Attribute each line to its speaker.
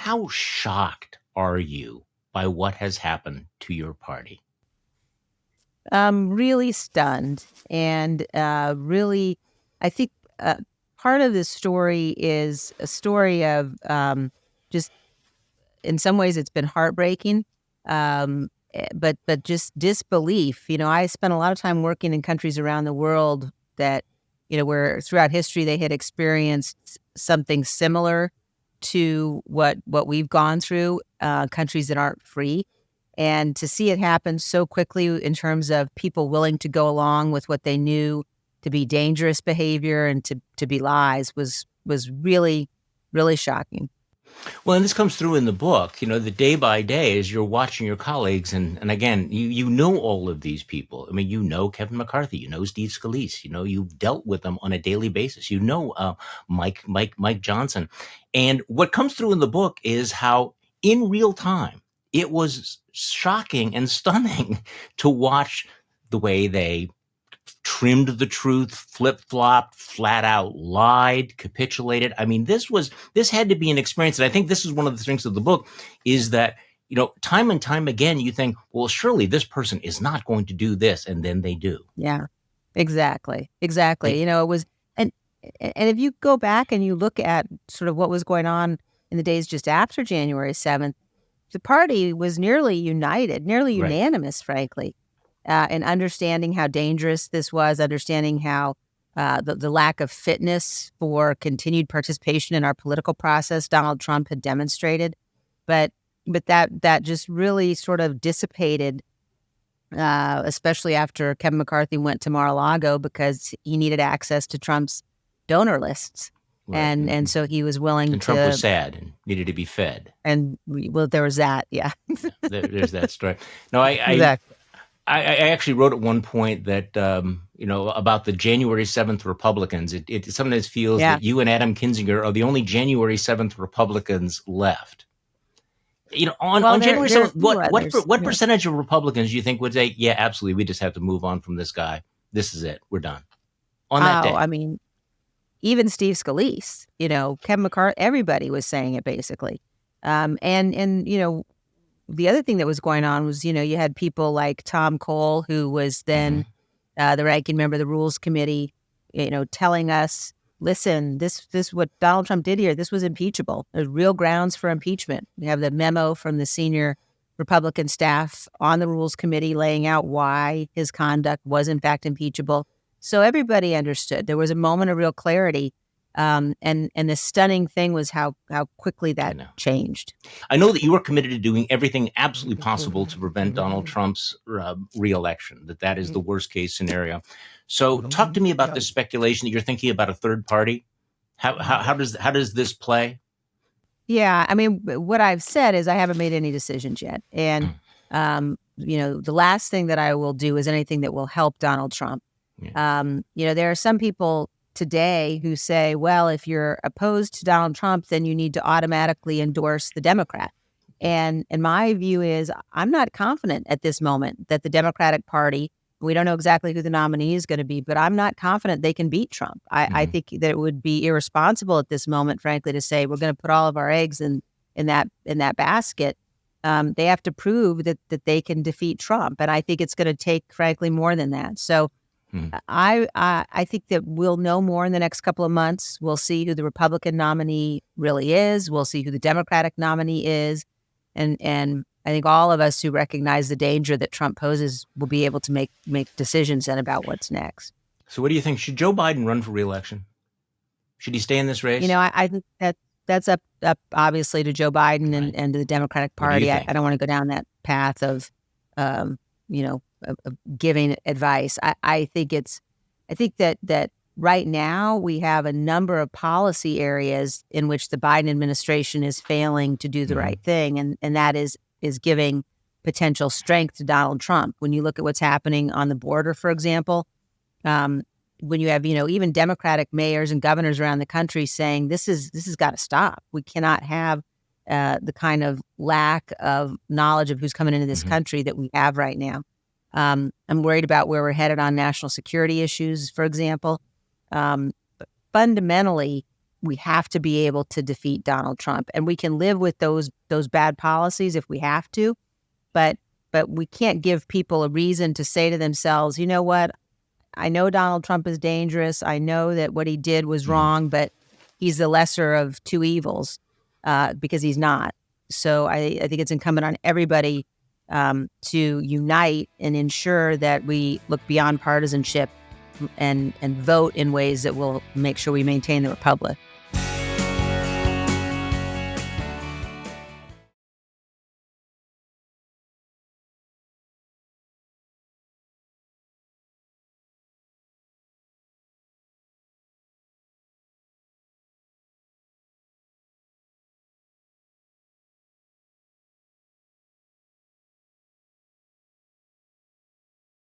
Speaker 1: how shocked are you by what has happened to your party?
Speaker 2: Really stunned. And really, I think part of this story is a story of just, in some ways, it's been heartbreaking, but just disbelief. I spent a lot of time working in countries around the world that, where throughout history they had experienced something similar to what we've gone through, countries that aren't free. And to see it happen so quickly in terms of people willing to go along with what they knew to be dangerous behavior and to be lies was really, really shocking.
Speaker 1: Well, and this comes through in the book, the day by day as you're watching your colleagues. And again, you know all of these people. I mean, Kevin McCarthy, Steve Scalise, you've dealt with them on a daily basis. Mike Johnson. And what comes through in the book is how in real time, it was shocking and stunning to watch the way they trimmed the truth, flip-flopped, flat out lied, capitulated. I mean, this had to be an experience. And I think this is one of the strengths of the book is that, time and time again, you think, well, surely this person is not going to do this. And then they do.
Speaker 2: Yeah, exactly. It was, and if you go back and you look at sort of what was going on in the days just after January 7th, the party was nearly united, nearly unanimous, frankly, in understanding how dangerous this was, understanding how the lack of fitness for continued participation in our political process Donald Trump had demonstrated. But that just really sort of dissipated, especially after Kevin McCarthy went to Mar-a-Lago because he needed access to Trump's donor lists. Right. And so he was willing
Speaker 1: and Trump was sad and needed to be fed.
Speaker 2: And there was that, yeah.
Speaker 1: There's that story. No,
Speaker 2: exactly.
Speaker 1: I actually wrote at one point that, about the January 7th Republicans. It sometimes feels that you and Adam Kinzinger are the only January 7th Republicans left. On January 7th, what percentage of Republicans do you think would say, yeah, absolutely, we just have to move on from this guy. This is it. We're done. On that day.
Speaker 2: I mean, even Steve Scalise, Kevin McCarthy, everybody was saying it basically. And the other thing that was going on was, you had people like Tom Cole, who was then the ranking member of the Rules Committee, telling us, listen, this what Donald Trump did here, this was impeachable. There's real grounds for impeachment. We have the memo from the senior Republican staff on the Rules Committee laying out why his conduct was in fact impeachable. So everybody understood. There was a moment of real clarity. And the stunning thing was how quickly that changed.
Speaker 1: I know that you are committed to doing everything absolutely possible to prevent Donald Trump's reelection, that is the worst case scenario. So talk to me about this speculation that you're thinking about a third party. How does this play?
Speaker 2: Yeah, I mean, what I've said is I haven't made any decisions yet. And, the last thing that I will do is anything that will help Donald Trump. Yeah. There are some people today who say, well, if you're opposed to Donald Trump, then you need to automatically endorse the Democrat. And my view is I'm not confident at this moment that the Democratic Party, we don't know exactly who the nominee is going to be, but I'm not confident they can beat Trump. I think that it would be irresponsible at this moment, frankly, to say we're going to put all of our eggs in that basket. They have to prove that they can defeat Trump. And I think it's going to take, frankly, more than that. So I think that we'll know more in the next couple of months. We'll see who the Republican nominee really is. We'll see who the Democratic nominee is. And I think all of us who recognize the danger that Trump poses will be able to make decisions then about what's next.
Speaker 1: So what do you think? Should Joe Biden run for re-election? Should he stay in this race?
Speaker 2: I think that's up obviously to Joe Biden and to the Democratic Party. I don't want to go down that path of giving advice. I think that right now we have a number of policy areas in which the Biden administration is failing to do the right thing, and that is giving potential strength to Donald Trump. When you look at what's happening on the border, for example, when you have even Democratic mayors and governors around the country saying this has got to stop. We cannot have the kind of lack of knowledge of who's coming into this country that we have right now. I'm worried about where we're headed on national security issues, for example. But fundamentally, we have to be able to defeat Donald Trump, and we can live with those bad policies if we have to, but we can't give people a reason to say to themselves, you know what, I know Donald Trump is dangerous. I know that what he did was wrong, but he's the lesser of two evils, because he's not. So I think it's incumbent on everybody to unite and ensure that we look beyond partisanship and vote in ways that will make sure we maintain the republic.